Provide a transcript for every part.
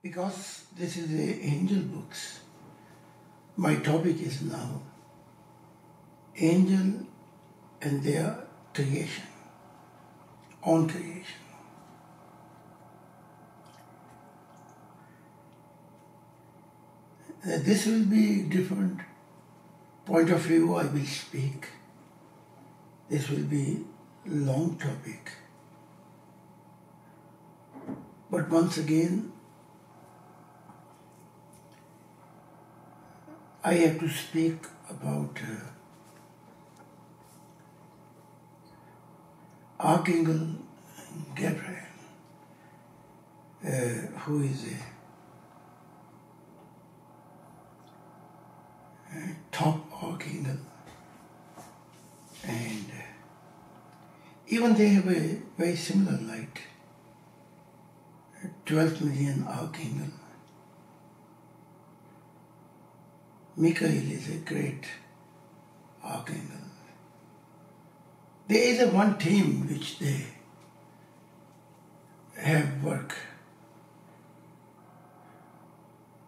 Because this is the angel books, my topic is now angel and their creation, own creation. This will be different point of view I will speak. This will be long topic. But once again, I have to speak about Archangel Gabriel, who is a top archangel, and even they have a very similar light, 12 million archangel. Michael is a great archangel. There is a one team which they have worked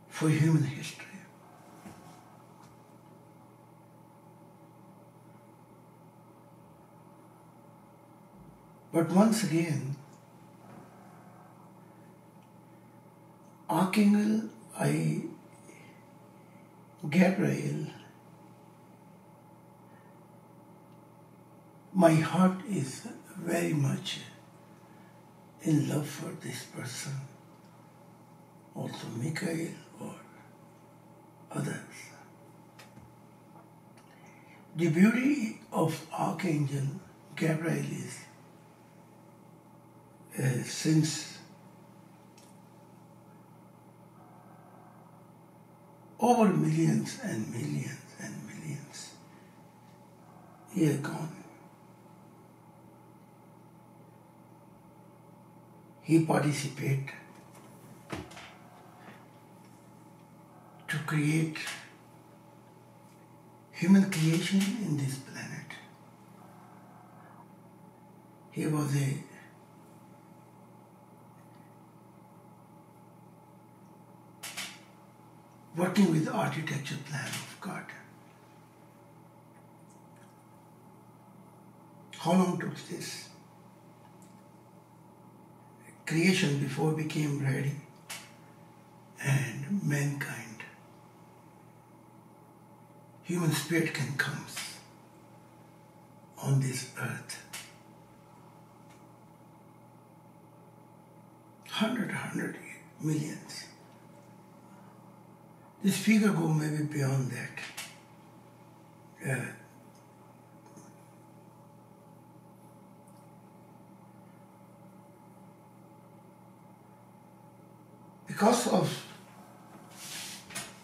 for human history. But once again, Archangel Gabriel, my heart is very much in love for this person, also Michael or others. The beauty of Archangel Gabriel is since over millions and millions and millions years gone, he participated to create human creation in this planet. He was working with the architecture plan of God. How long took this? Creation before became ready, and mankind, human spirit can come on this earth. 100 millions. This figure go maybe beyond that. Because of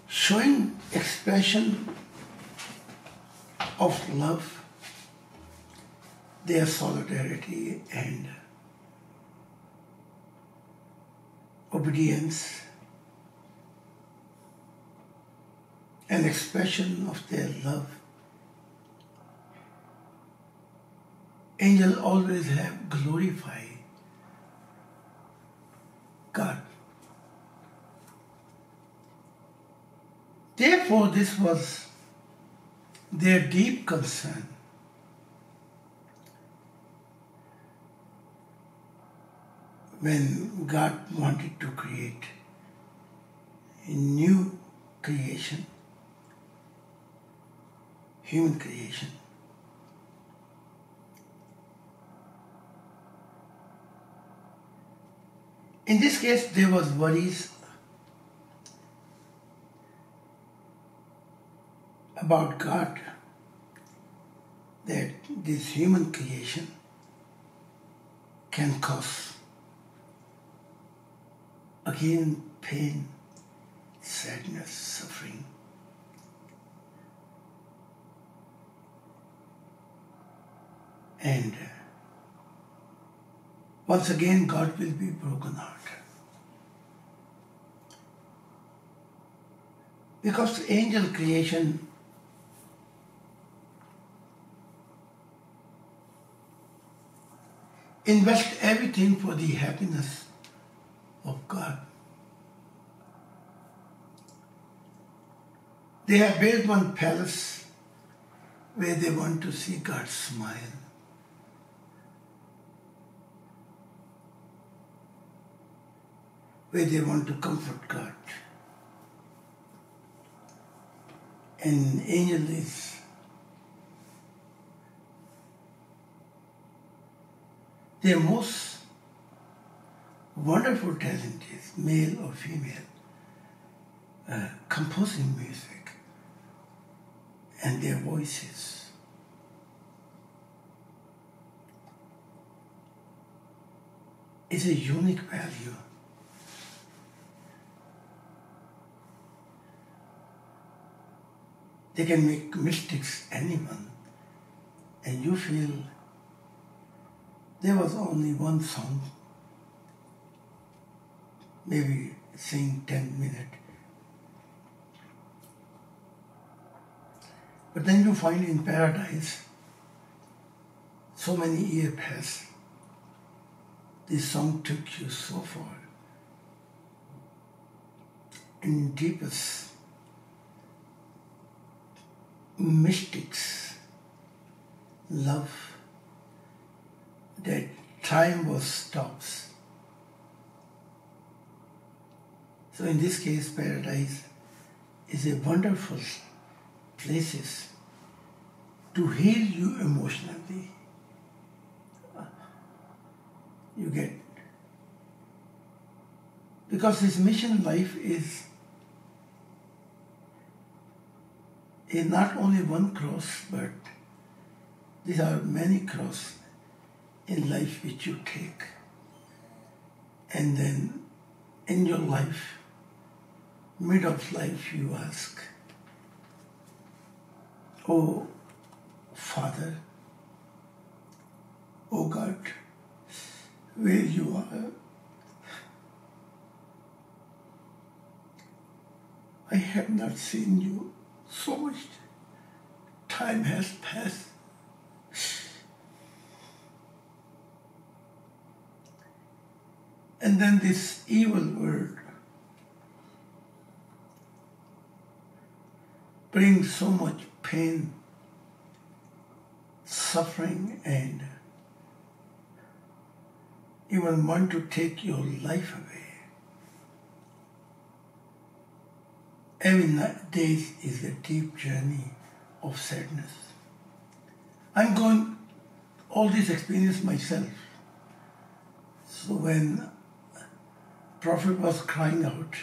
showing expression of love, their solidarity and obedience, an expression of their love. Angels always have glorified God. Therefore, this was their deep concern. When God wanted to create a new creation, human creation, in this case there was worries about God, that this human creation can cause again pain, sadness, suffering. And once again God will be broken heart. Because angel creation invest everything for the happiness of God. They have built one palace where they want to see God smile. Where they want to comfort God. And angel is their most wonderful talent is male or female, composing music and their voices. Is a unique value. They can make mystics anyone, and you feel there was only one song, maybe sing 10 minutes. But then you find in paradise, so many years pass, this song took you so far, in deepest mystics love that time was stops. So in this case, paradise is a wonderful place to heal you emotionally. You get, because this mission life is not only one cross, but these are many crosses in life which you take. And then in your life, mid of life, you ask, oh Father, oh God, where you are, I have not seen you. So much time has passed. And then this evil word brings so much pain, suffering, and even want to take your life away. Every day is a deep journey of sadness. I'm going all this experience myself. So when Prophet was crying out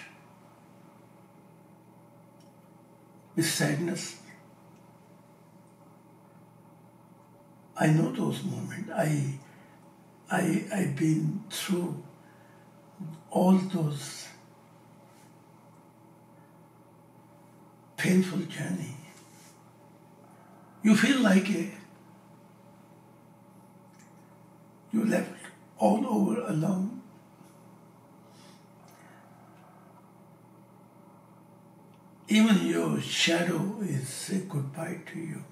with sadness, I know those moments. I've been through all those painful journey. You feel like you left all over alone. Even your shadow is say goodbye to you.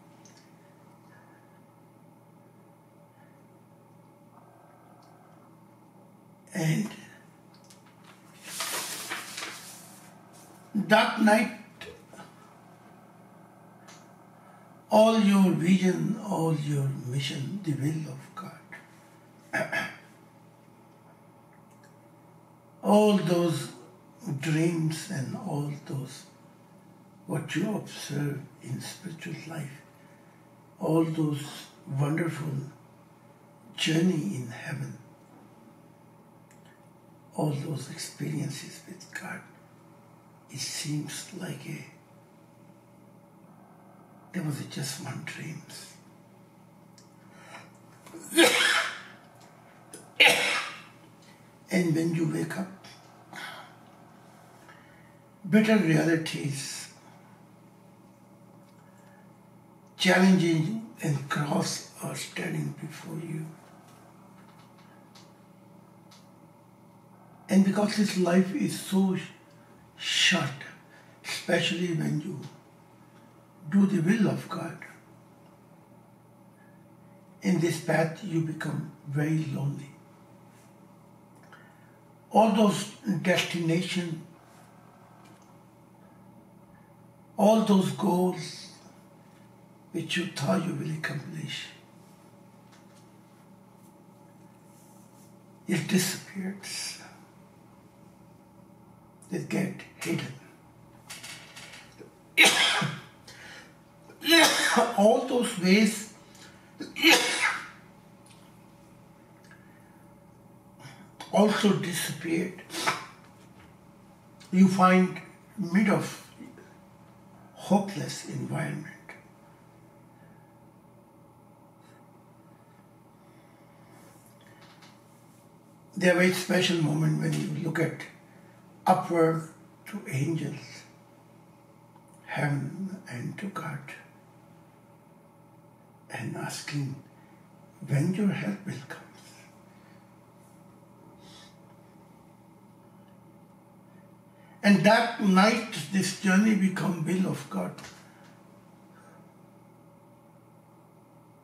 And dark night, all your vision, all your mission, the will of God. All those dreams and all those what you observe in spiritual life, all those wonderful journey in heaven, all those experiences with God, it seems like there was just one dream. And when you wake up, bitter realities, challenging and cross are standing before you. And because this life is so short, especially when you do the will of God, in this path you become very lonely. All those destinations all those goals which you thought you will accomplish, it disappears. It get hidden. All those ways also disappeared. You find mid of hopeless environment. There are very special moment when you look at upward to angels, heaven and to God, and asking when your help will come. And that night, this journey become will of God.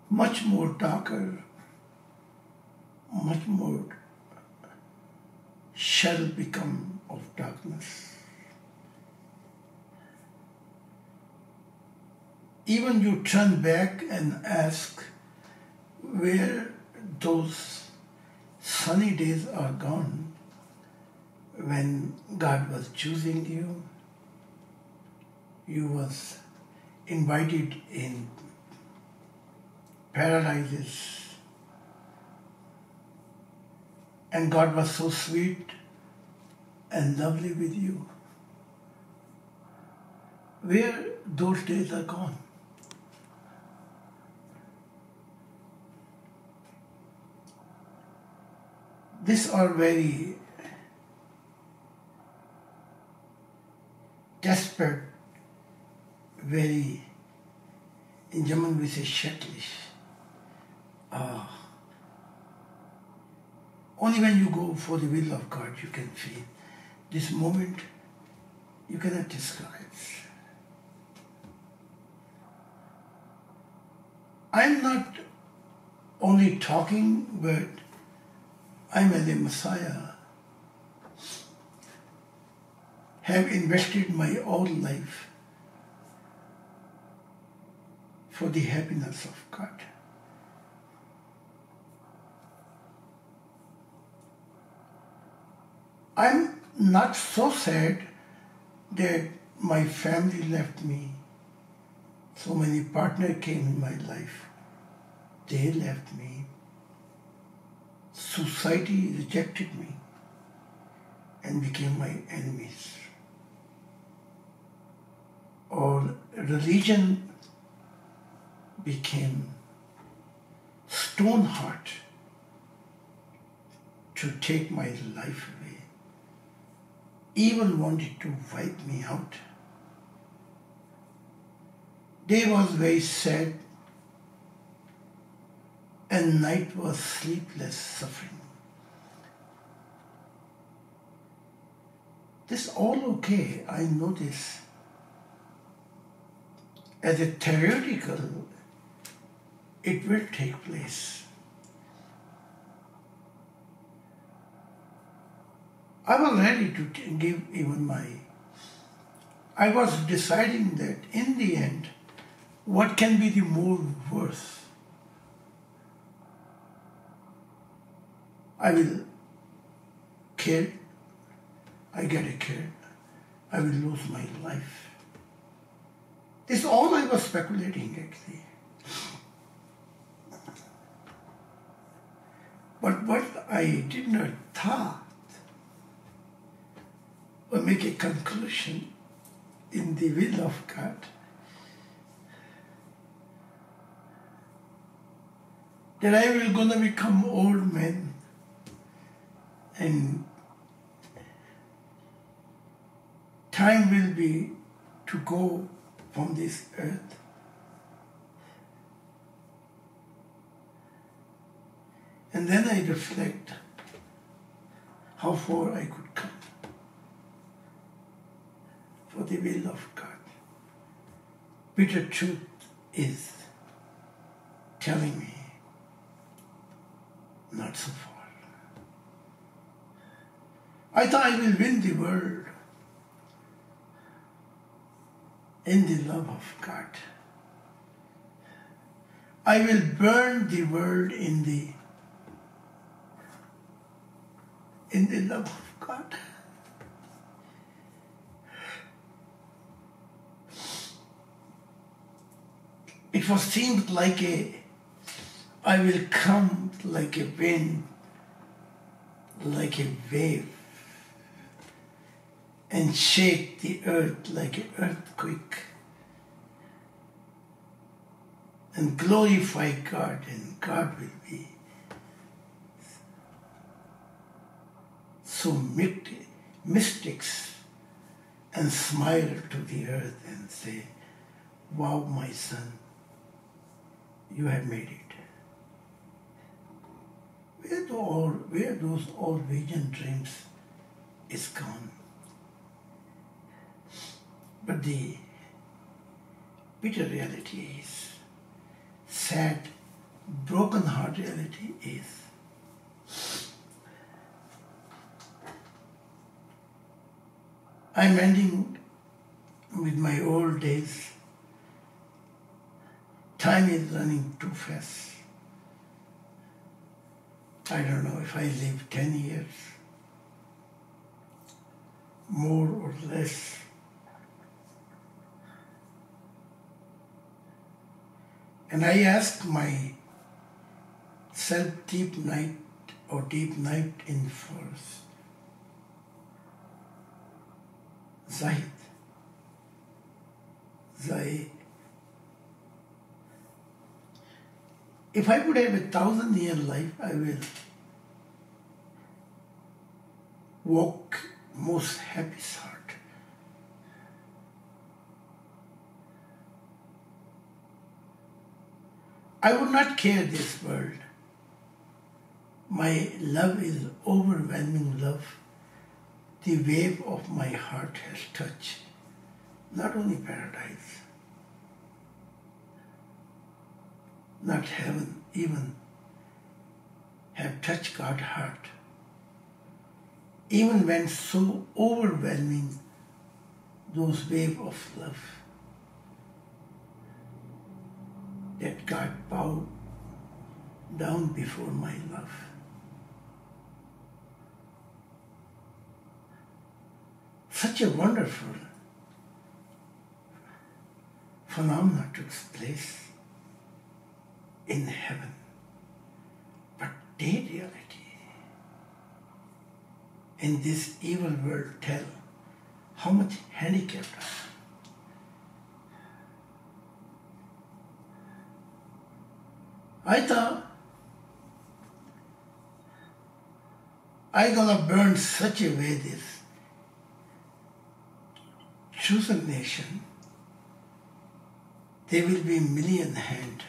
Much more darker, much more shall become of darkness. Even you turn back and ask where those sunny days are gone, when God was choosing you, you was invited in paradises, and God was so sweet and lovely with you. Where those days are gone? These are very desperate, very, in German we say schrecklich. Only when you go for the will of God you can feel. This moment you cannot describe. I'm not only talking, but I'm as a Messiah, have invested my whole life for the happiness of God. I'm not so sad that my family left me. So many partners came in my life. They left me. Society rejected me and became my enemies. Or religion became stone heart to take my life away. Even wanted to wipe me out. Day was very sad and night was sleepless suffering. This all okay, I know this. As a theoretical, it will take place. I was ready to give even I was deciding that in the end, what can be the more worth? I will kill, I get a kid, I will lose my life. This is all I was speculating actually. But what I did not thought or make a conclusion in the will of God, that I will gonna become old man and time will be to go from this earth. And then I reflect how far I could come for the will of God. Bitter truth is telling me not so far. I thought I will win the world in the love of God. I will burn the world in the love of God. It was seemed like I will come like a wind, like a wave, and shake the earth like an earthquake, and glorify God, and God will be so mystics and smile to the earth and say, wow, my son, you have made it. Where those old vision dreams is gone. But the bitter reality is, sad, broken heart reality is, I'm ending with my old days. Time is running too fast. I don't know if I live 10 years, more or less. And I ask myself deep night in forest, Zahid, if I would have 1,000-year life, I will walk most happy heart. I would not care this world. My love is overwhelming love. The wave of my heart has touched not only paradise, not heaven, even have touched God's heart. Even when so overwhelming those waves of love that God bowed down before my love. Such a wonderful phenomenon took place in heaven, but their reality in this evil world tell how much handicapped I am. I thought I gonna burn such a way this chosen nation, there will be million hand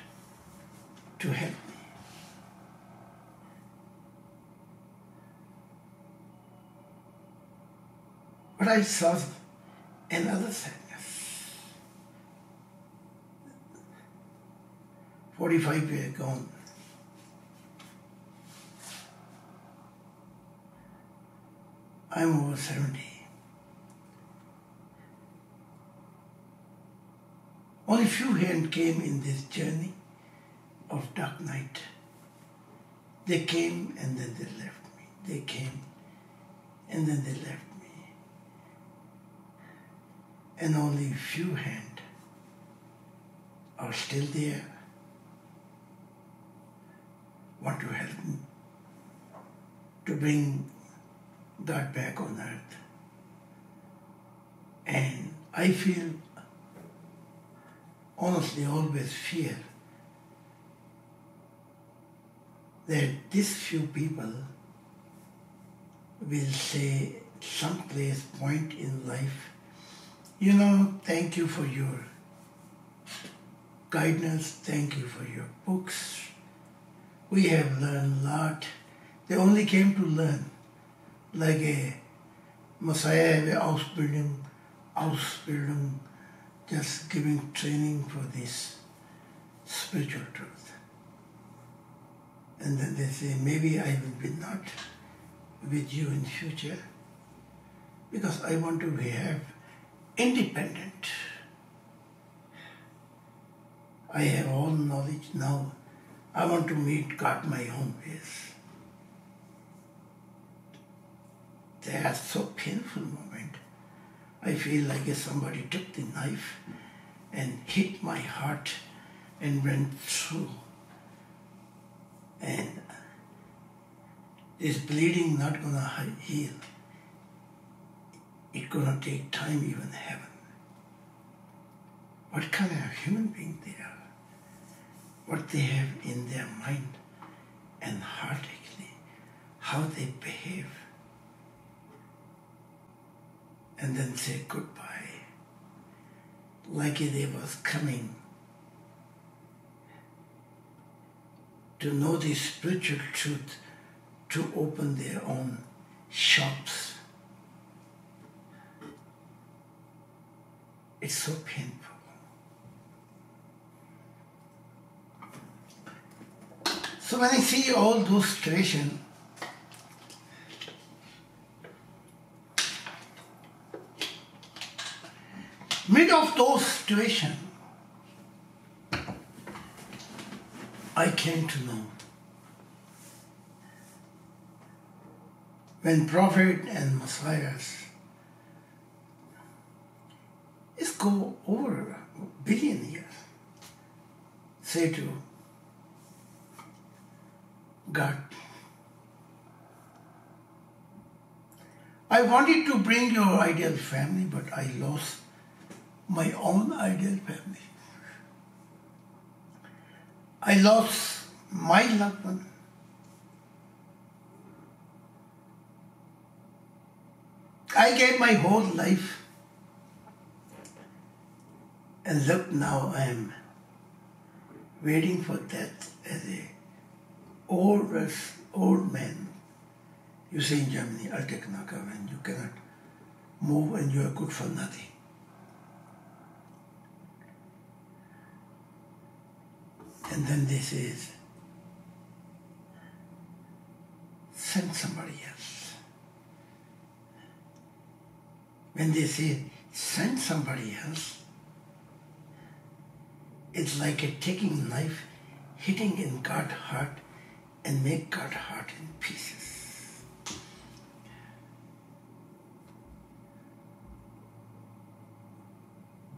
to help me. But I saw another sadness. 45 years gone. I'm over 70. Only few hands came in this journey of dark night. They came and then they left me. They came and then they left me. And only few hands are still there, want to help me to bring God back on earth. And I feel, honestly, always fear that these few people will say someplace, point in life, you know, thank you for your guidance, thank you for your books. We have learned a lot. They only came to learn, like a Messiah have a Ausbildung, just giving training for this spiritual truth. And then they say, maybe I will be not with you in future because I want to have independent I have all knowledge now. I want to meet God my own ways. They are so painful moment. I feel like if somebody took the knife and hit my heart and went through. And this bleeding not gonna heal. It's gonna take time, even heaven. What kind of human being they are? What they have in their mind and heart actually, how they behave. And then say goodbye. Like they was coming to know the spiritual truth, to open their own shops. It's so painful. So when I see all those situations, mid of those situations, I came to know when Prophet and Messiahs is go over a billion years, say to God, I wanted to bring your ideal family, but I lost my own ideal family. I lost my loved one. I gave my whole life, and look, now I am waiting for death as a old man. You say in Germany, alte Knacker, when you cannot move and you are good for nothing. And then they say, send somebody else. When they say, send somebody else, it's like a taking a knife, hitting in God's heart, and make God's heart in pieces.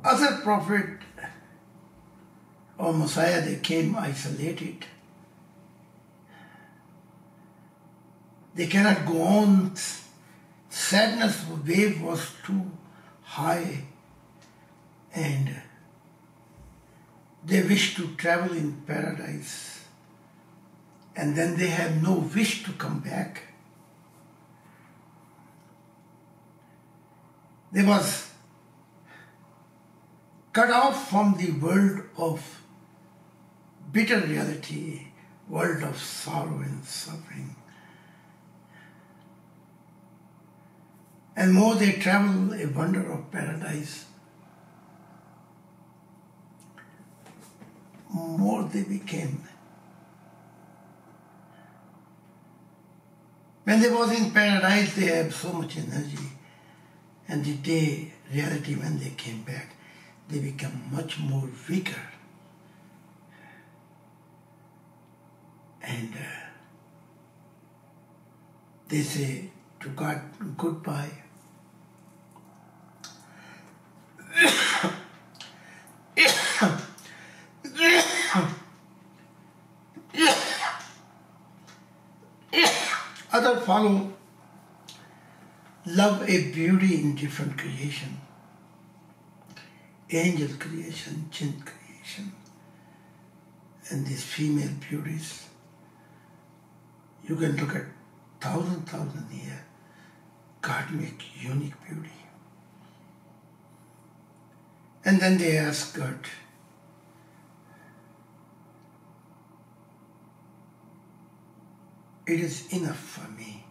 Other prophet or Messiah, they came isolated. They cannot go on. Sadness wave was too high, and they wish to travel in paradise, and then they have no wish to come back. They was cut off from the world of bitter reality, world of sorrow and suffering. And more they travel a wonder of paradise, more they became. When they was in paradise, they have so much energy, and the day reality, when they came back, they become much more weaker. And they say to God, goodbye. Others follow, love a beauty in different creation. Angel creation, jinn creation, and these female beauties. You can look at thousand years. God make unique beauty. And then they ask God, it is enough for me.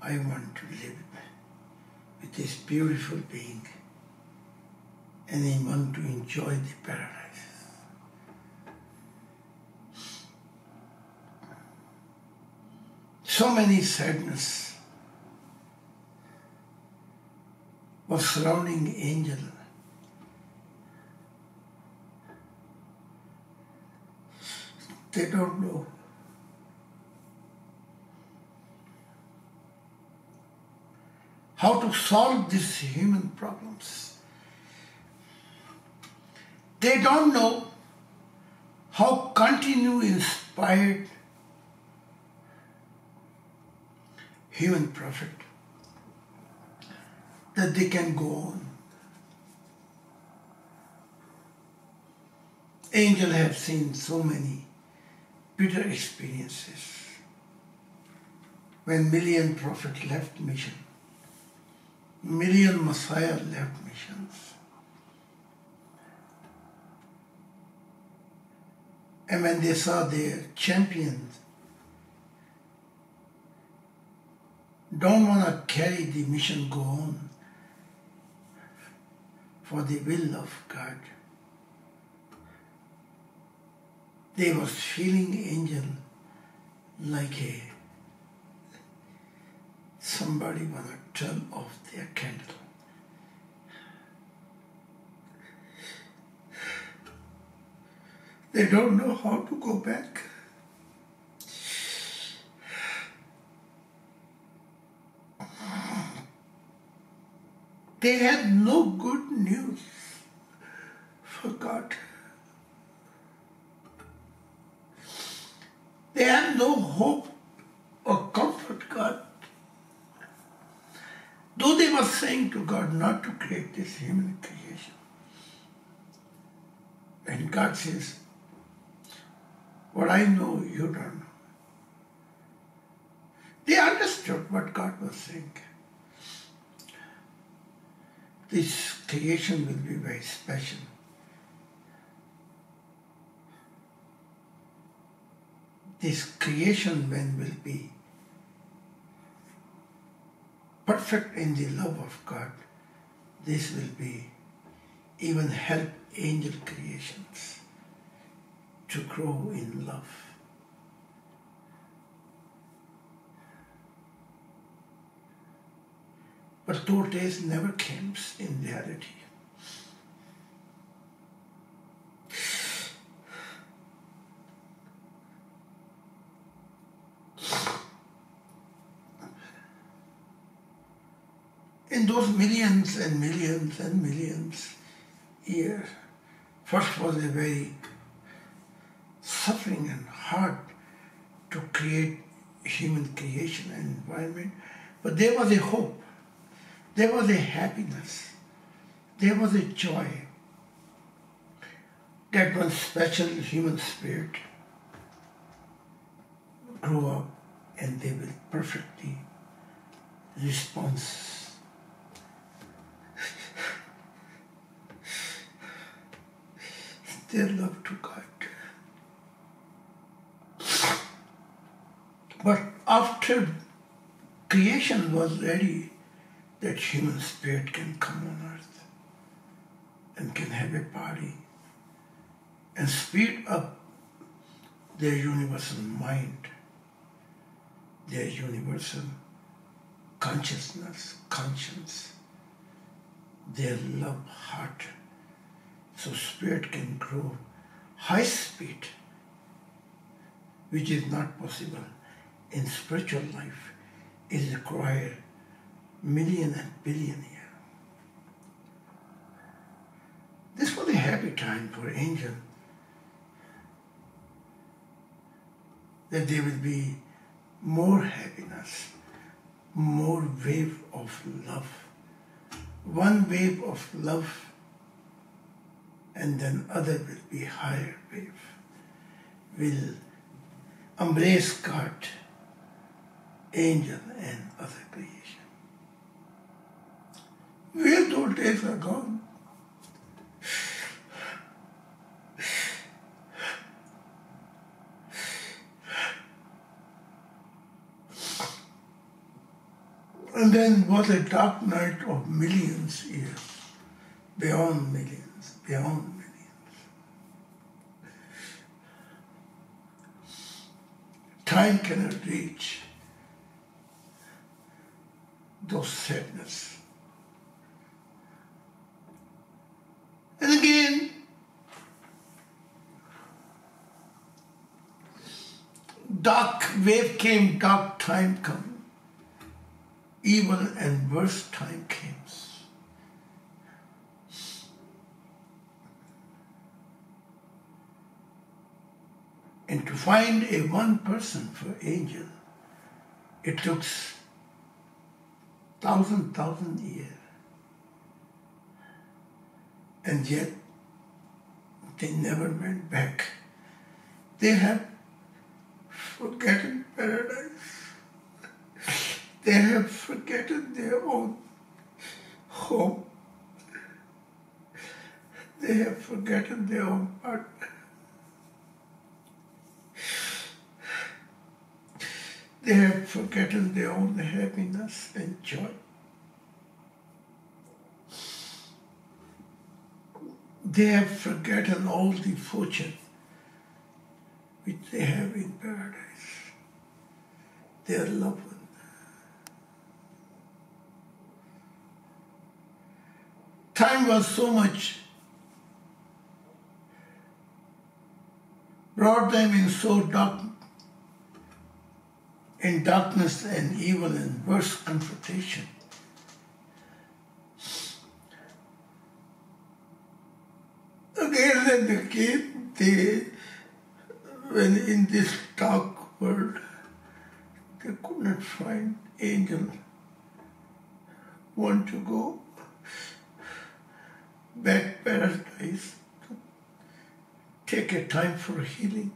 I want to live with this beautiful being, and I want to enjoy the paradise. So many sadness was surrounding angel. They don't know how to solve these human problems. They don't know how continue inspired human prophet that they can go on. Angels have seen so many bitter experiences when million prophets left mission, million Messiah left missions. And when they saw their champions don't want to carry the mission go on for the will of God, they was feeling angel like somebody want to turn off their candle. They don't know how to go back. They had no good news for God. They had no hope or comfort God. Though they were saying to God not to create this human creation. And God says, what I know, you don't know. They understood what God was saying. This creation will be very special. This creation when will be perfect in the love of God. This will be even help angel creations to grow in love. But those days never came in reality. In those millions and millions and millions years, first was a very suffering and hard to create human creation and environment, but there was a hope. There was a happiness, there was a joy that one special human spirit grew up and they will perfectly respond their love to God. But after creation was ready, that human spirit can come on earth and can have a body and speed up their universal mind, their universal consciousness, conscience, their love heart, so spirit can grow high speed, which is not possible in spiritual life. It requires million and billion years. This was a happy time for angel, that there will be more happiness, more wave of love. One wave of love and then other will be higher wave, will embrace God, angel and other creation. Where those days are gone. And then was a dark night of millions years, beyond millions, beyond millions. Time cannot reach those sadness. And again, dark wave came, dark time come. Evil and worse time comes. And to find a one person for angel, it took thousand years. And yet, they never went back. They have forgotten paradise. They have forgotten their own home. They have forgotten their own partner. They have forgotten their own happiness and joy. They have forgotten all the fortune which they have in paradise, their loved one. Time was so much, brought them in so dark, in darkness and evil and worse confrontation. Again and again, when in this dark world, they could not find angel want to go back paradise to take a time for healing.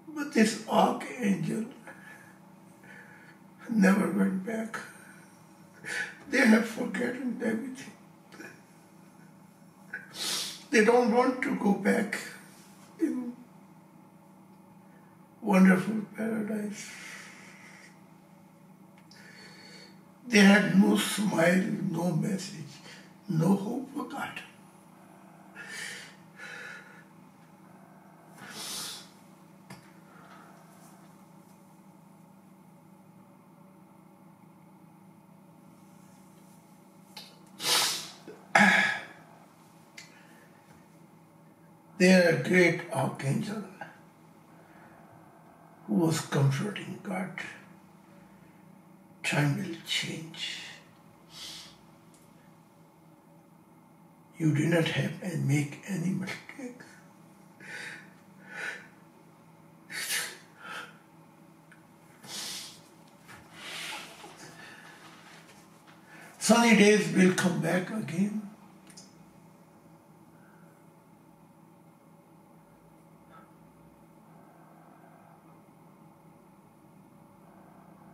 But this archangel never went back. They have forgotten everything. They don't want to go back in wonderful paradise. They had no smile, no message, no hope for God. There a great archangel who was comforting God. Time will change. You do not have and make any mistakes. Sunny days will come back again.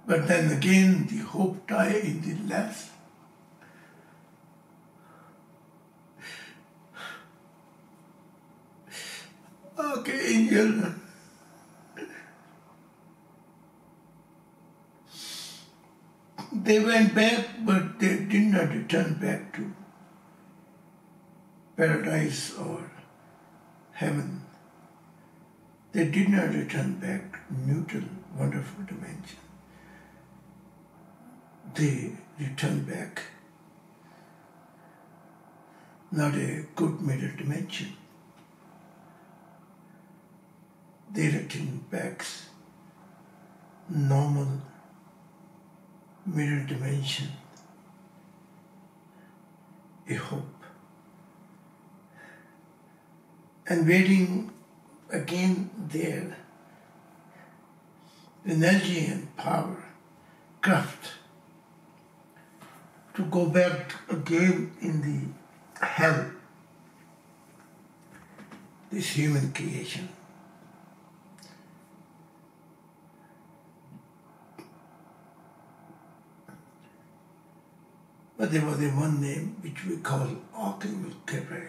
But then again, the hope die in the last. Archangel, they went back, but they did not return back to paradise or heaven. They did not return back to neutral, wonderful dimension. They return back, not a good middle dimension. They return back normal middle dimension, a hope. And waiting again there, energy and power, craft, to go back again in the hell, this human creation. But there was a one name which we call Archangel Gabriel.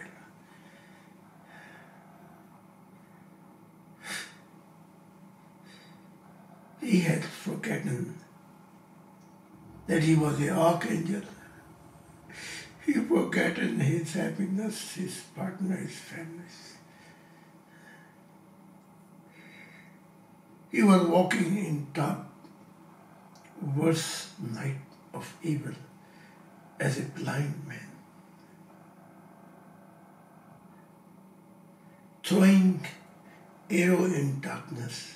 He had forgotten that he was an archangel. He forgotten his happiness, his partner, his families. He was walking in dark, worst night of evil as a blind man, throwing arrow in darkness,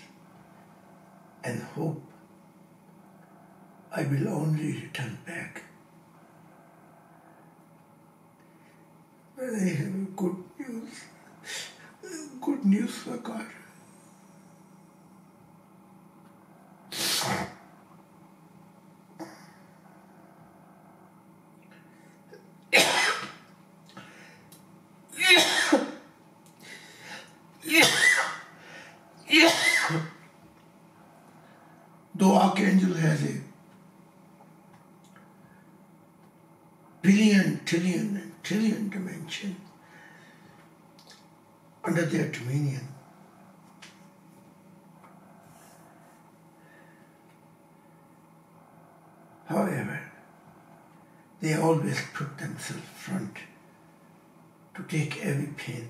and hope I will only return back when I have good news for God. Though Archangel has a billion, trillion, and trillion dimension under their dominion, however, they always put themselves front to take every pain,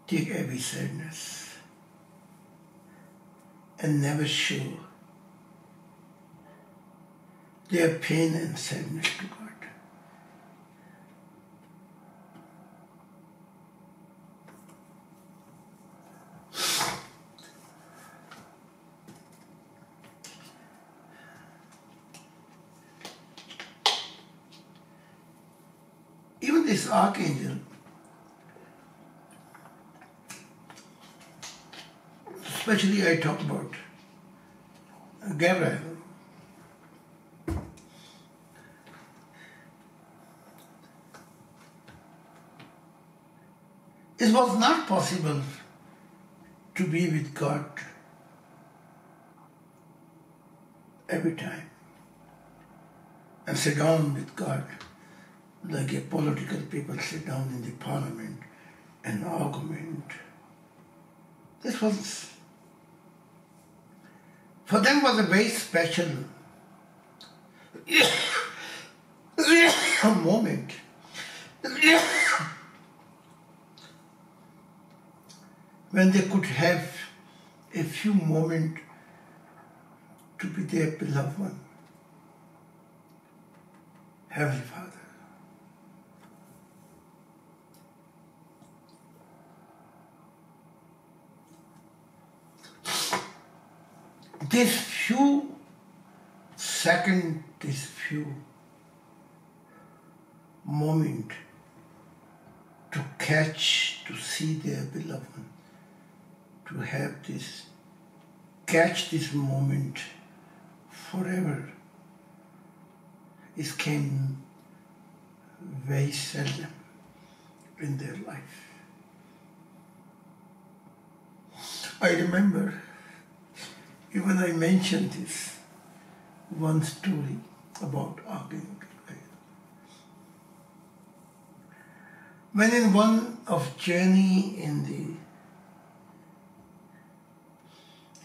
take every sadness, and never show their pain and sadness to God. Even this archangel, especially I talk about Gabriel, it was not possible to be with God every time and sit down with God like a political people sit down in the parliament and argument. This was, for them, was a very special moment. When they could have a few moments to be their beloved one, Heavenly Father. This few seconds, this few moments to catch, to see their beloved one, to have this, catch this moment forever, it came very seldom in their life. I remember, even I mentioned this one story about Archangel Gabriel. When in one of journey in the,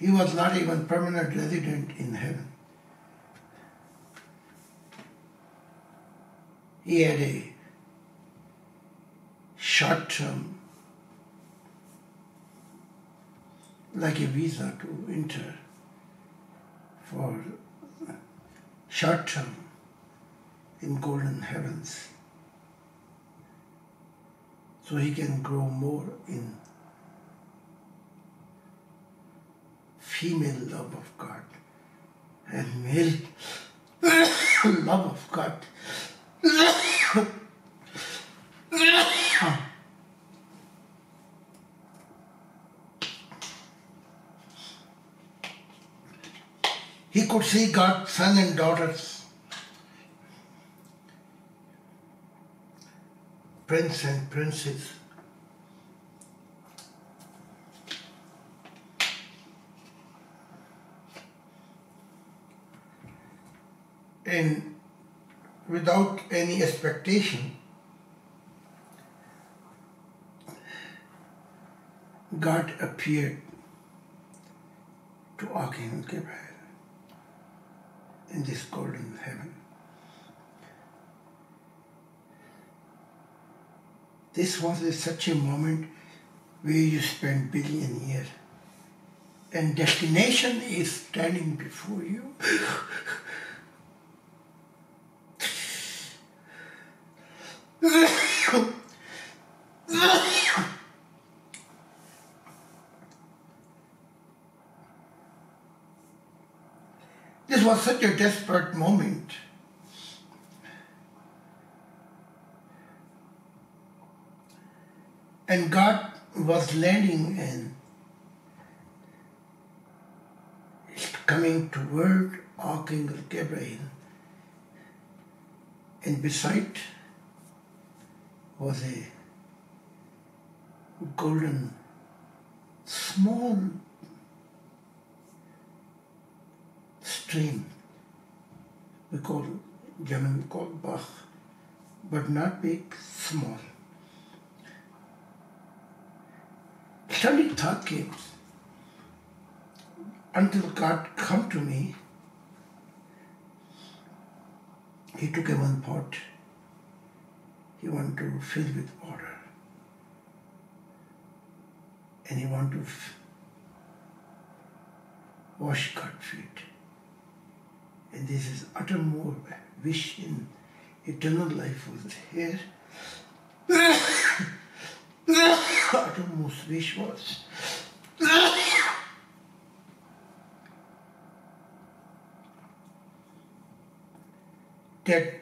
he was not even permanent resident in heaven. He had a short-term, like a visa to enter for short-term in golden heavens, so he can grow more in female love of God and male love of God. He could see God's son and daughters, prince and princess, and without any expectation, God appeared to Archangel Gabriel in this golden heaven. This was such a moment where you spend billion years and destination is standing before you. This was such a desperate moment. And God was landing and coming toward Archangel Gabriel. And beside was a golden, small stream. German we call Bach, but not big, small. Suddenly thought came, until God come to me, he took a one pot, he wanted to fill with water, and he wanted to wash God's feet. And this is uttermost wish in eternal life was here. Uttermost wish was that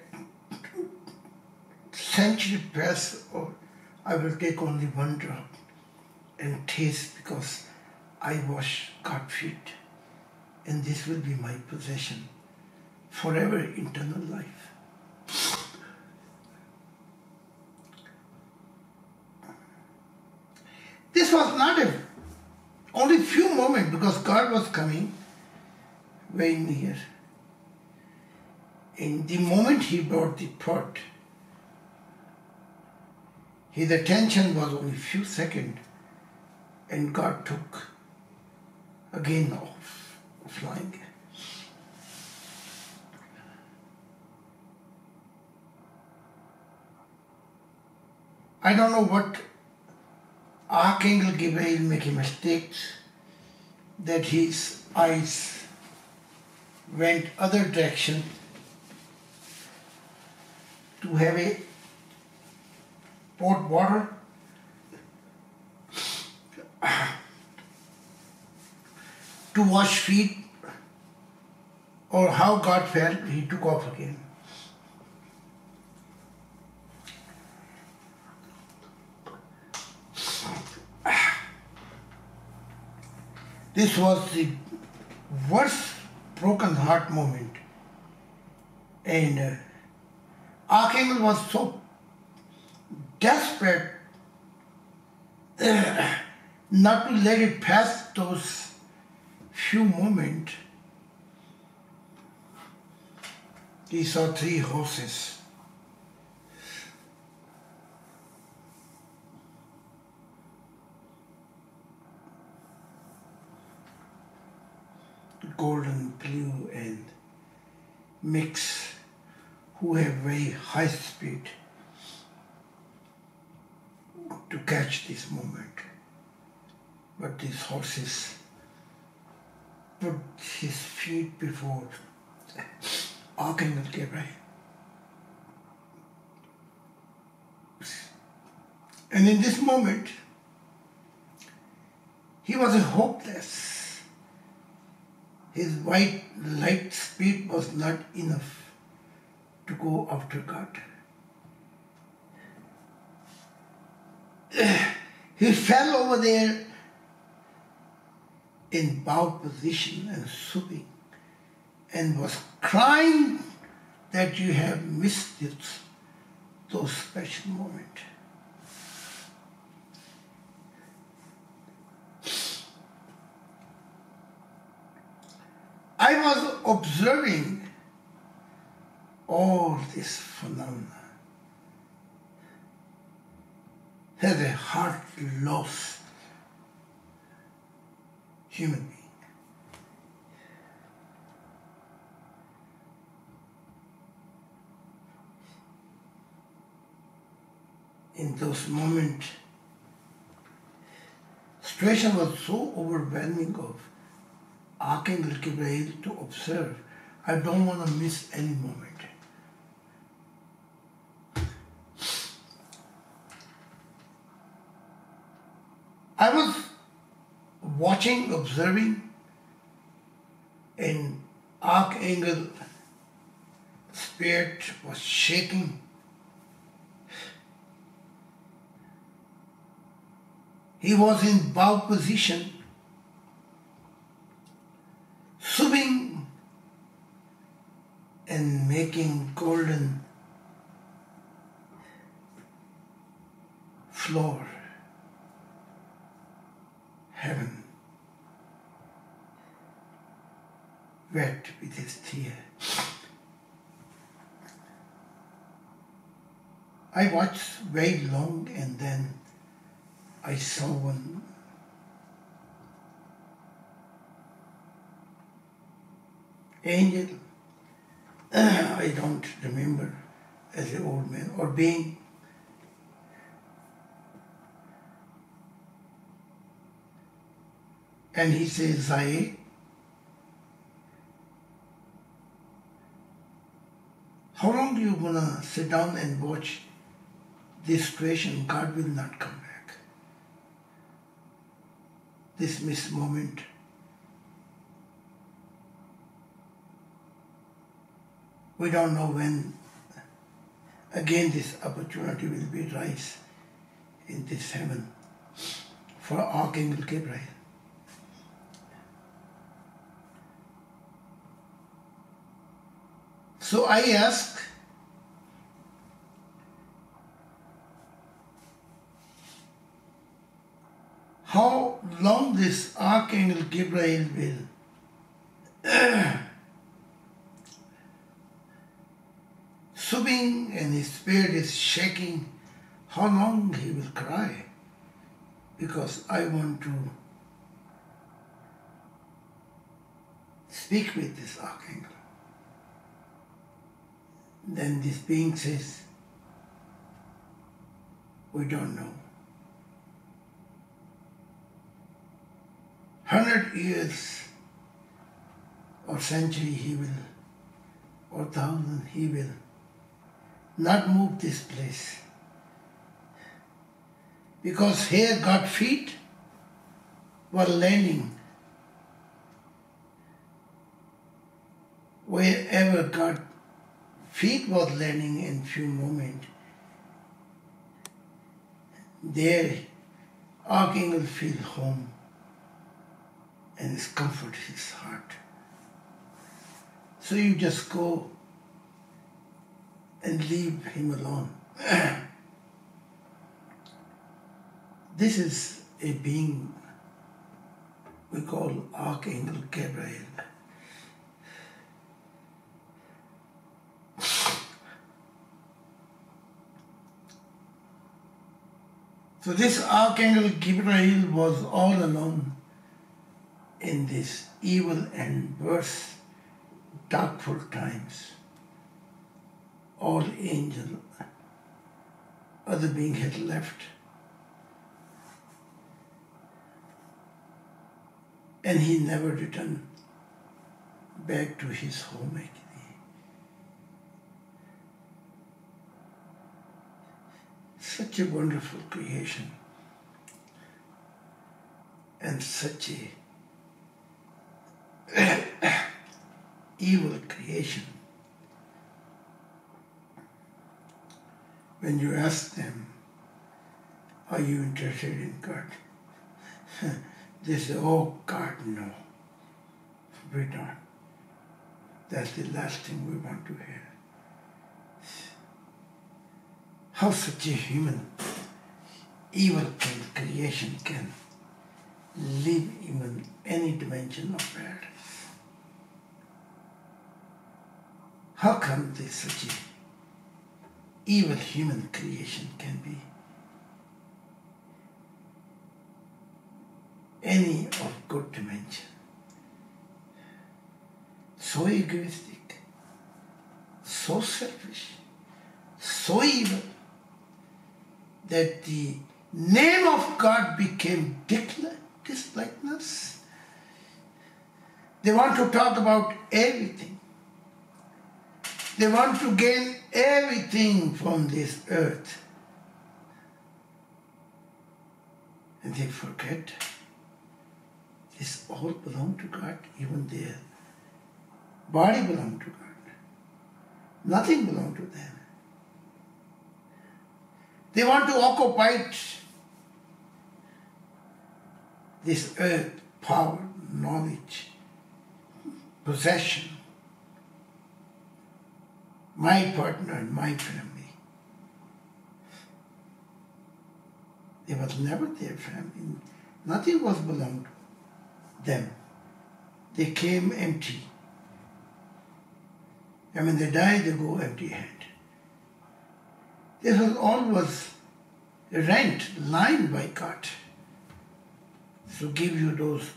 century pass, or I will take only one drop and taste, because I wash God's feet, and this will be my possession forever, eternal life. This was not only few moments, because God was coming very near. In the moment he brought the pot, his attention was only few seconds, and God took again off, flying. I don't know what Archangel Gabriel make a mistake, that his eyes went other direction to have a pot water to wash feet, or how God felt, he took off again. This was the worst broken heart moment, and Archangel was so desperate not to let it pass those few moments. He saw 3 horses. Golden, blue, and mix, who have very high speed to catch this moment. But these horses put his feet before Archangel Gabriel. And in this moment, he was hopeless. His white light speed was not enough to go after God. He fell over there in bowed position and sobbing, and was crying that you have missed those special moments. I was observing all this phenomena as a heart lost human being. In those moments, situation was so overwhelming of Archangel Gabriel to observe. I don't want to miss any moment. I was watching, observing, and archangel spirit was shaking. He was in bow position, swimming and making golden floor, heaven, wet with his tear. I watched very long, and then I saw one angel, I don't remember, as an old man or being, and he says, Zahid, how long do you gonna sit down and watch this situation? God will not come back. This missed moment. We don't know when again this opportunity will be rise in this heaven for Archangel Gabriel. So I ask, how long this Archangel Gabriel will sobbing and his spirit is shaking, how long he will cry, because I want to speak with this Archangel. Then this being says, we don't know. 100 years or century he will, or 1,000 he will not move this place. Because here God's feet were landing. Wherever God's feet was landing in few moments, there Archangel feel home and is comfort his heart. So you just go and leave him alone. This is a being we call Archangel Gabriel. So this Archangel Gabriel was all alone in this evil and worse, darkful times. All angel, other being had left. And he never returned back to his home actually. Such a wonderful creation and such a evil creation. When you ask them, are you interested in God? They say, oh God, no, we don't. That's the last thing we want to hear. How such a human, evil creation can live in any dimension of paradise? How come this such a evil human creation can be any of good dimension? So egoistic, so selfish, so evil, that the name of God became dislikeness. They want to talk about everything. They want to gain everything from this earth. And they forget this all belongs to God, even their Body belonged to God. Nothing belonged to them. They want to occupy this earth, power, knowledge, possession, my partner, my family. They was never their family. Nothing was belonged to them. They came empty. And when they die, they go empty-handed. This was always rent, line by God. So give you those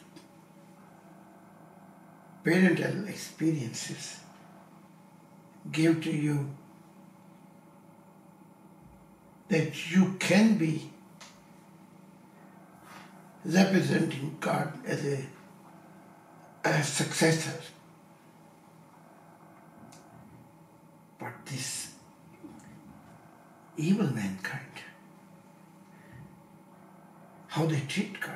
parental experiences. Give to you that you can be representing God as a successor. But this evil mankind, how they treat God.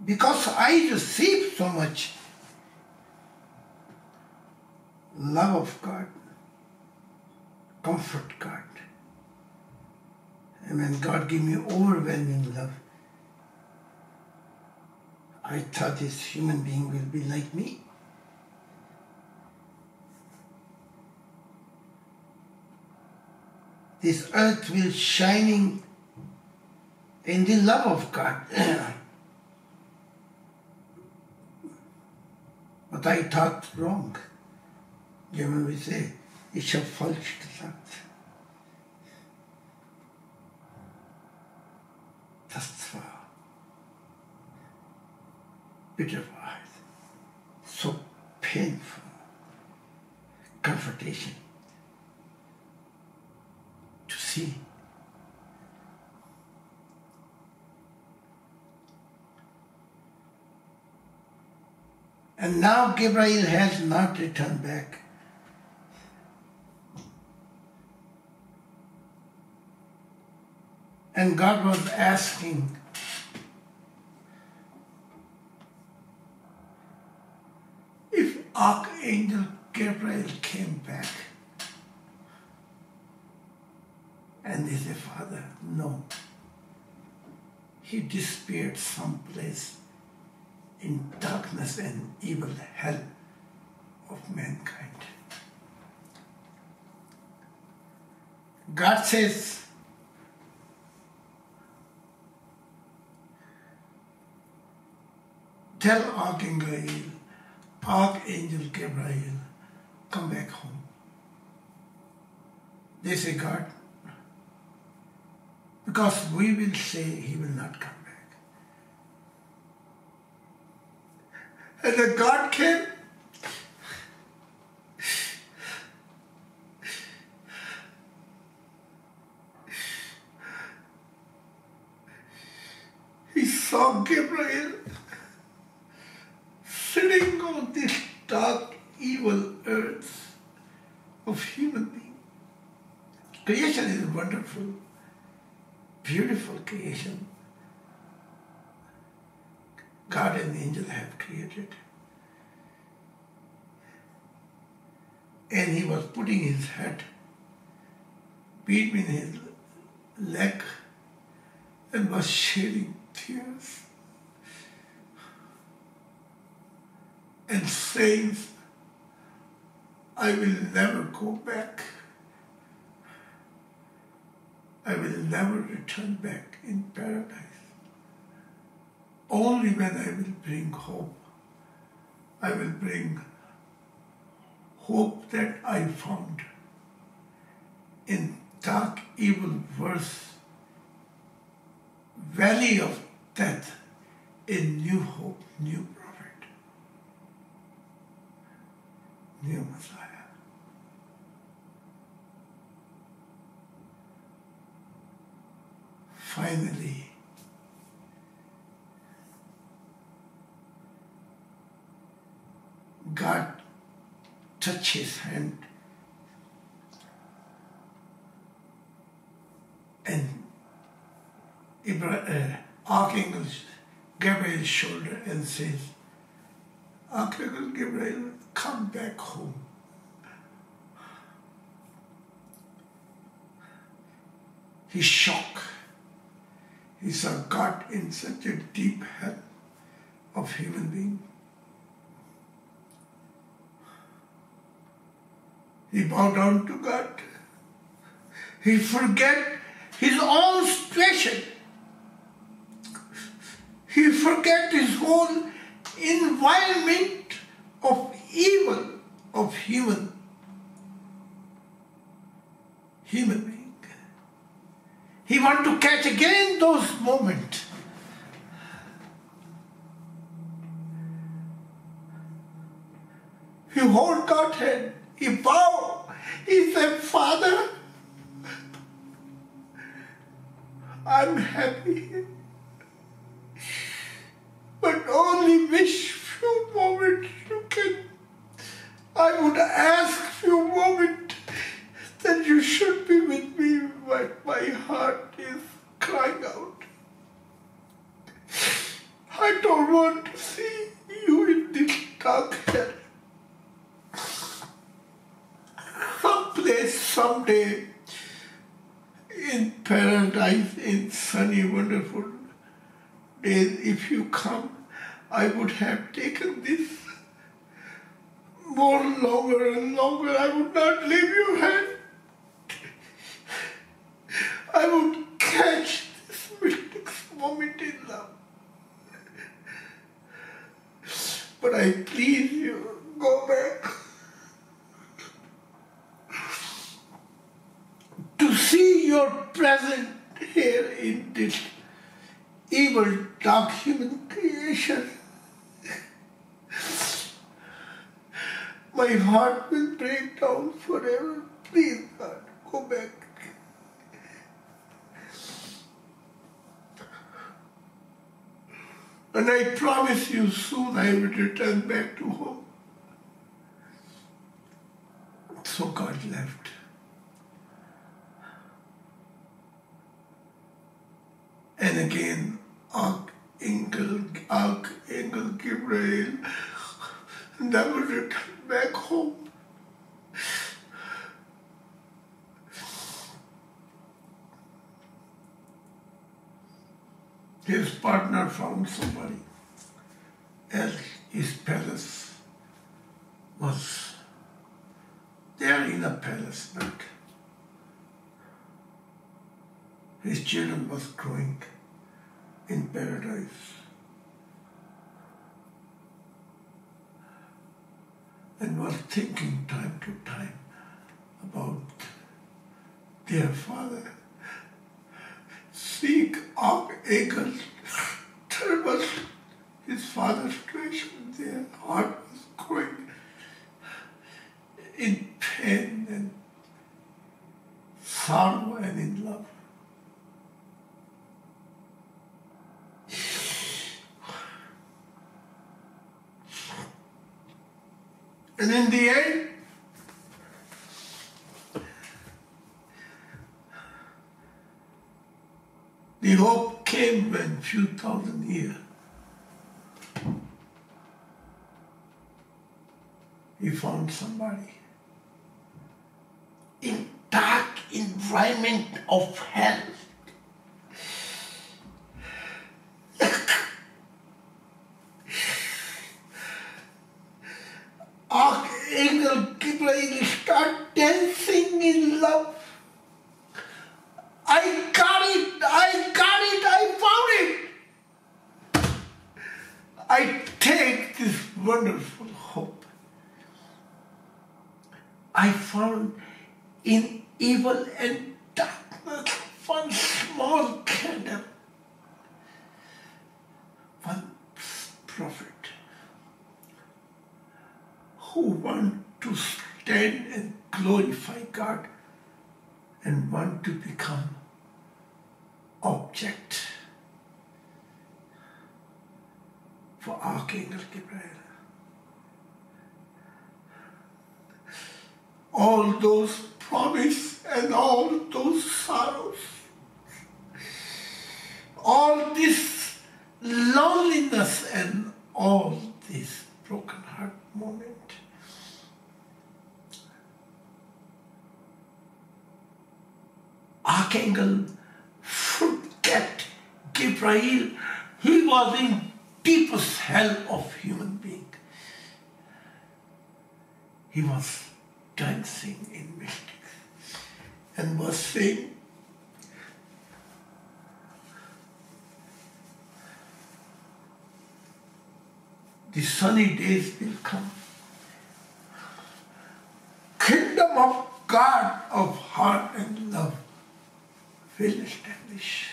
Because I received so much love of God, comfort God. And when God gave me overwhelming love, I thought this human being will be like me. This earth will shining in the love of God. But I thought wrong. When we say, ich habe falsch gesagt. Das war bitter Wahrheit. So painful. Confrontation. To see. And now Gabriel has not returned back. And God was asking, if Archangel Gabriel came back. And they said, Father, no. He disappeared someplace in darkness and evil hell of mankind. God says, tell Archangel Gabriel, come back home. They say, God, because we will say he will not come back. And then God came. He saw Gabriel sitting on this dark, evil earth of human beings. Creation is wonderful, beautiful creation. God and angel have created. And he was putting his head between his leg and was shedding tears and saying, I will never go back. I will never return back in paradise. Only when I will bring hope. I will bring hope that I found in dark, evil verse, valley of death, in new hope, new prophet, new Messiah. Finally, God touched his hand Archangel Gabriel's shoulder and says, Archangel Gabriel, come back home. He's shocked. He saw God in such a deep hell of human being. He bowed down to God. He forget his own situation. He forget his whole environment of evil, of human being. He want to catch again those moments. He hold God's hand. He bow. He said, Father, I'm happy. But only wish few moments you can. I would ask few moments that you should be with me, but my heart is crying out. I don't want to see you in this dark hell. Someplace, someday, in paradise, in sunny, wonderful days, if you come, I would have taken this more longer and longer. I would not leave your hand. I would catch this mystic moment in love. But I please you, go back. To see your presence here in this evil, dark human creation, my heart will break down forever. Please, God, go back. And I promise you soon I will return back to home. So God left. And again, Archangel Gabriel never returned back home. His partner found somebody else. His palace was there in a palace, but his children was growing in paradise. And was thinking time to time about their father. Seek Archangel, terrible his father's situation. Their heart was growing in pain and sorrow and in love. And in the end, the hope came when few thousand years he found somebody in dark environment of hell. Archangel Gabriel started dancing in love. I got it, I found it. I take this wonderful hope. I found in evil and darkness one small candle, one prophet who want to stand and glorify God and want to become object for Archangel Gabriel. All those promises and all those sorrows, all this loneliness and all this broken heart moment. Archangel forget Gabriel. He was in deepest hell of human being. He was dancing in mystics and was saying, the sunny days will come. Kingdom of God of heart and love will establish.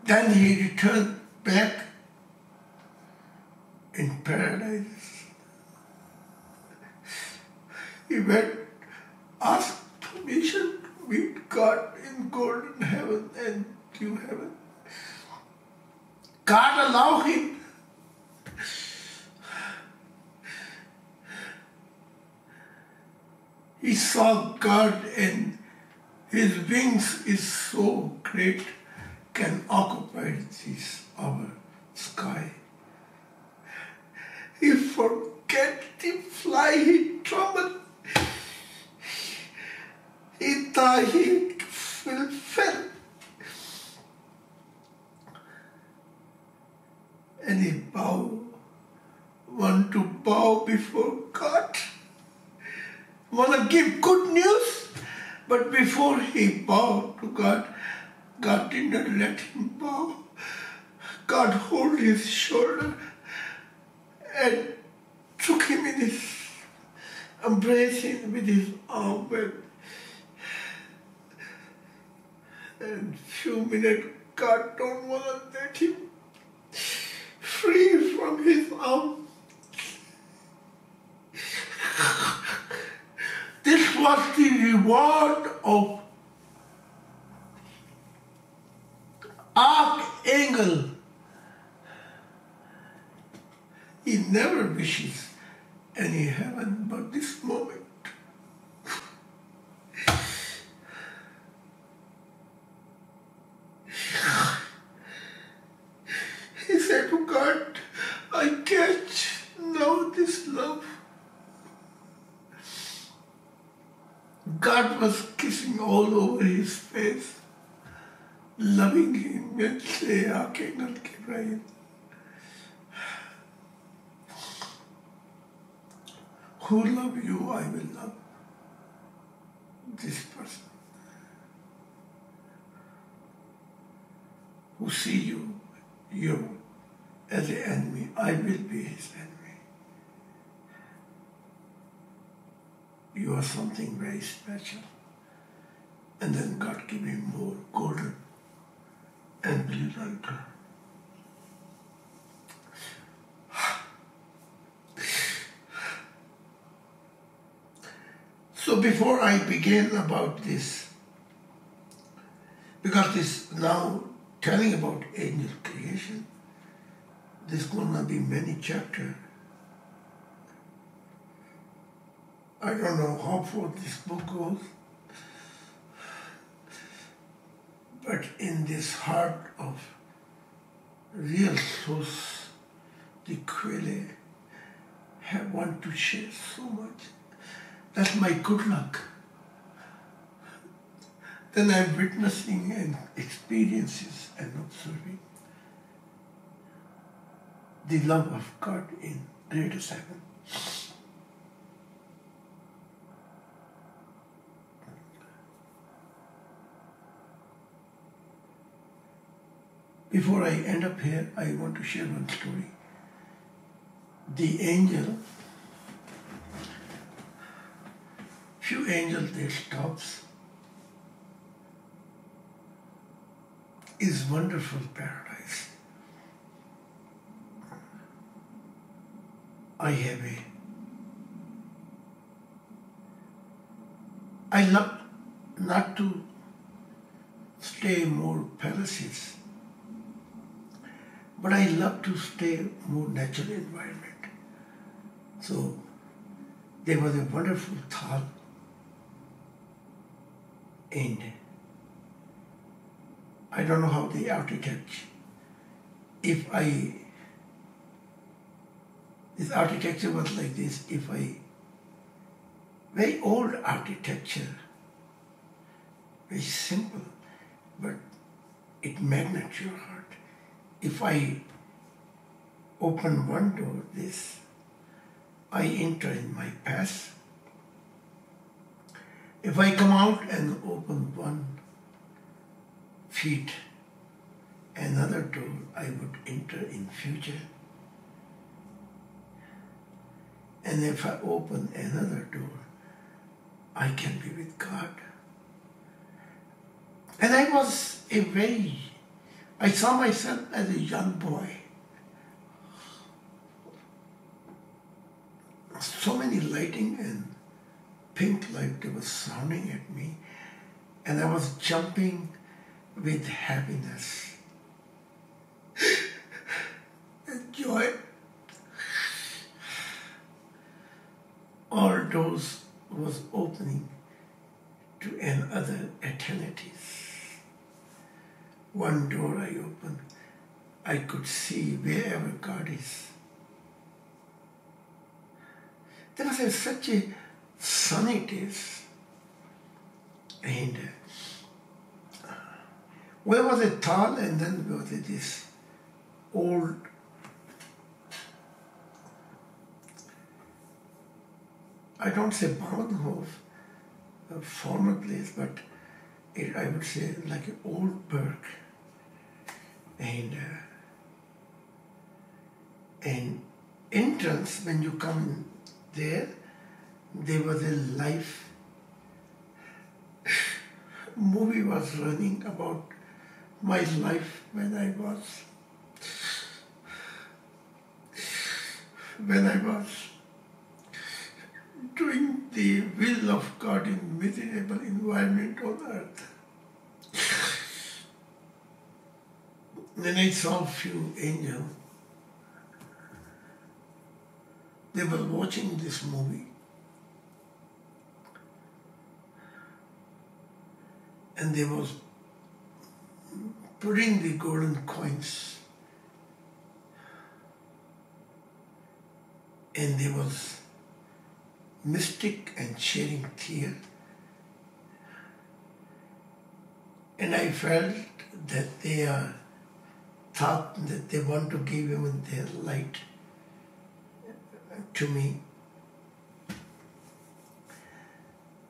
Then he returned back in paradise. He went, asked permission to meet God in golden heaven and new heaven. God allowed him. He saw God and his wings is so great, can occupy this our sky. He forget to fly, he trembled. He thought he will fail. And he want to bow before God, want to give good news, but before he bowed to God, God did not let him bow. God hold his shoulder and took him in his embrace him with his arm. And few minutes, God don't want to let him free from his arm. This was the reward of Archangel. He never wishes any heaven but this moment. He said to God, I catch now this love. God was kissing all over his face, loving him, and say, Archangel Gabriel, who love you, I will love this person. Who see you as an enemy, I will be his enemy. You are something very special. And then God gave him more golden and blue light. So before I begin about this, because this now telling about angel creation, there's gonna be many chapters. I don't know how far this book goes, but in this heart of real source, the Quelle have want to share so much. That's my good luck. Then I'm witnessing and experiences and observing the love of God in greatest heaven. Before I end up here, I want to share one story. The angel, few angels there stops, is wonderful paradise. I love not to stay more palaces, but I love to stay more natural environment. So there was a wonderful thal, and I don't know how the architecture, this architecture was like this, very old architecture, very simple, but it magnets your heart. If I open one door, I enter in my past. If I come out and open one feet, another door, I would enter in future. And if I open another door, I can be with God. And I saw myself as a young boy. So many lighting and pink light that was sounding at me, and I was jumping with happiness and joy. All doors was opening to another eternities. One door I opened, I could see wherever God is. There was such a sunny days, and where was a thal, and then there was this old I don't say Bauernhof, a former place, but I would say like an old burg. And entrance, when you come there was a live movie was running about my life when I was doing the will of God in miserable environment on earth. Then I saw a few angels. They were watching this movie. And they was putting the golden coins. And they was mystic and sharing tear. And I felt that they thought that they want to give even their light to me.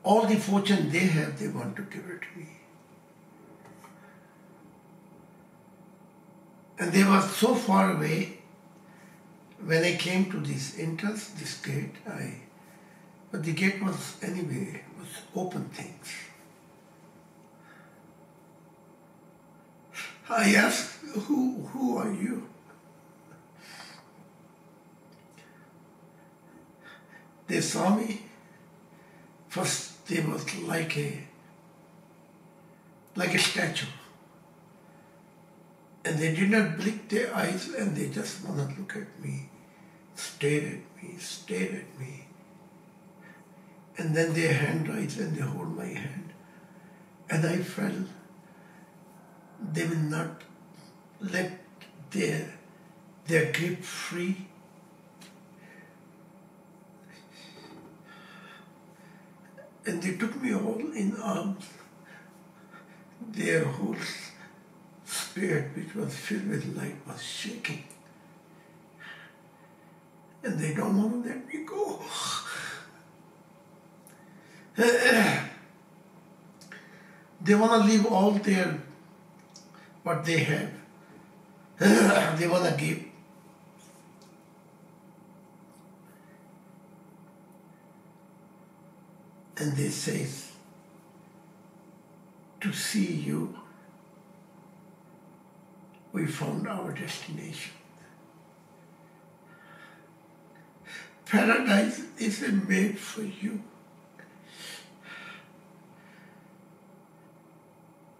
All the fortune they have, they want to give it to me. And they were so far away. When I came to this entrance, this gate, but the gate was anyway, was open things. I asked, who are you? They saw me. First, they was like a statue. And they did not blink their eyes, and they just want to look at me, stare at me. And then their hand rise and they hold my hand. And I felt they will not let their grip free. And they took me all in arms. Their whole spirit, which was filled with light, was shaking. And they don't want to let me go. They want to leave all what they have. They want to give. And they say, to see you, we found our destination. Paradise is made for you.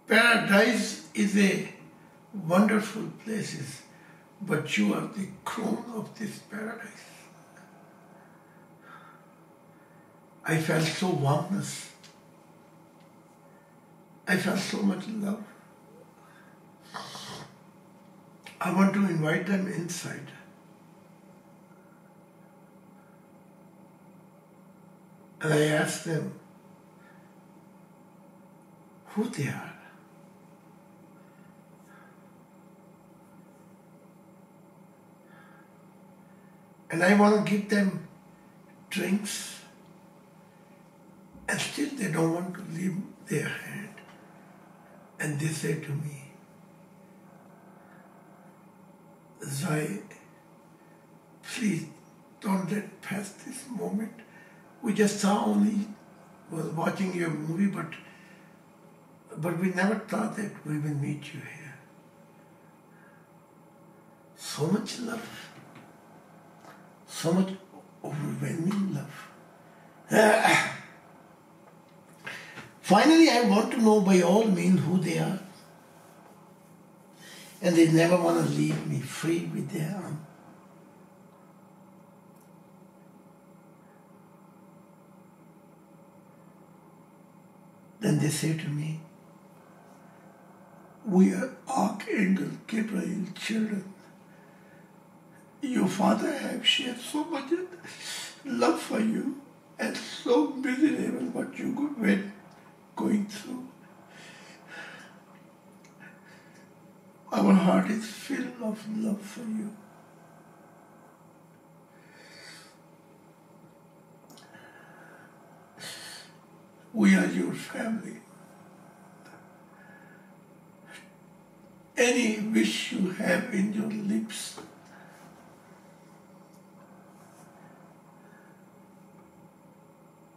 Paradise is a wonderful place but you are the crown of this paradise. I felt so warmness. I felt so much love. I want to invite them inside. And I asked them who they are. And I want to give them drinks, and still they don't want to leave their hand. And they say to me, Zahid, please don't let pass this moment. We just was watching your movie, but we never thought that we will meet you here. So much love, so much overwhelming love. Finally, I want to know by all means who they are. And they never want to leave me free with their arm. Then they say to me, we are Archangel Gabriel's children. Your father has shared so much love for you and so miserable what you went going through. Our heart is filled of love for you. We are your family. Any wish you have in your lips,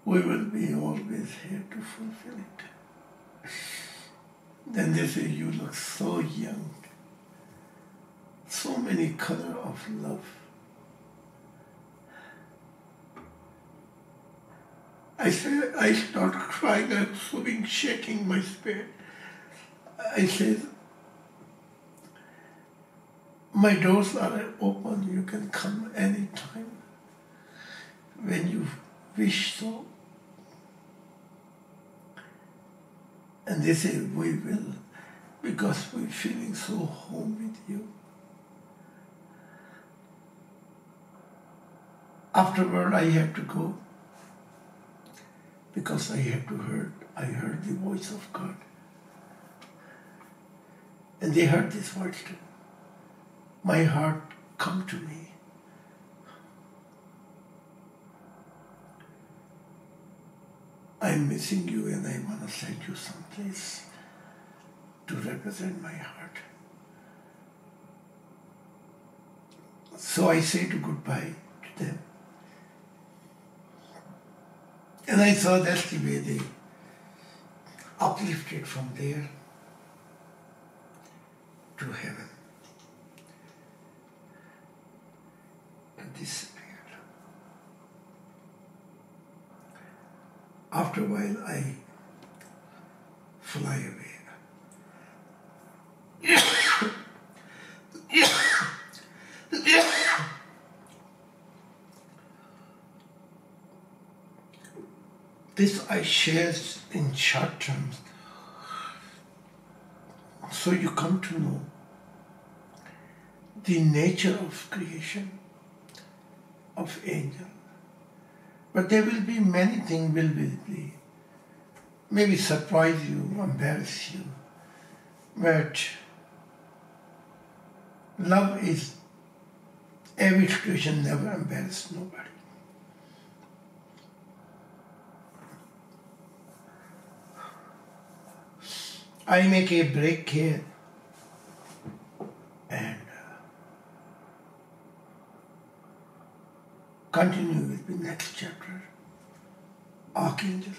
we will be always here to fulfill it. Then they say, you look so young. So many colors of love. I start crying, I'm sobbing, shaking my spirit. I said, my doors are open, you can come anytime when you wish so. And they say, we will, because we're feeling so home with you. Afterward, I have to go because I heard the voice of God. And they heard this voice too. My heart come to me. I'm missing you and I want to send you someplace to represent my heart. So I say goodbye to them. And I saw that's the way they uplifted from there to heaven and disappeared. After a while, I fly away. This I share in short terms, so you come to know the nature of creation, of angel. But there will be many things will be, maybe surprise you, embarrass you. But love is, every situation never embarrass nobody. I make a break here and continue with the next chapter, Archangel,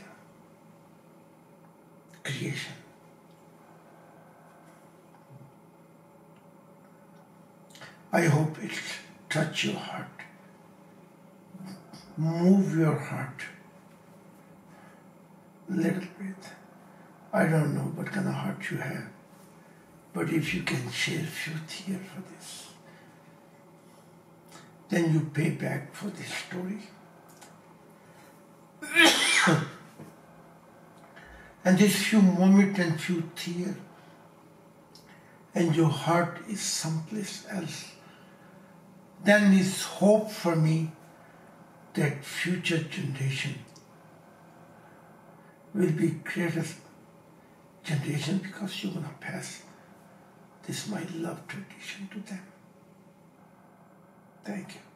creation. I hope it touch your heart, move your heart a little bit. I don't know what kind of heart you have, but if you can share a few tears for this, then you pay back for this story. And these few moments and few tears, and your heart is someplace else, then is hope for me that future generation will be greatest generation because you're going to pass this my love tradition to them. Thank you.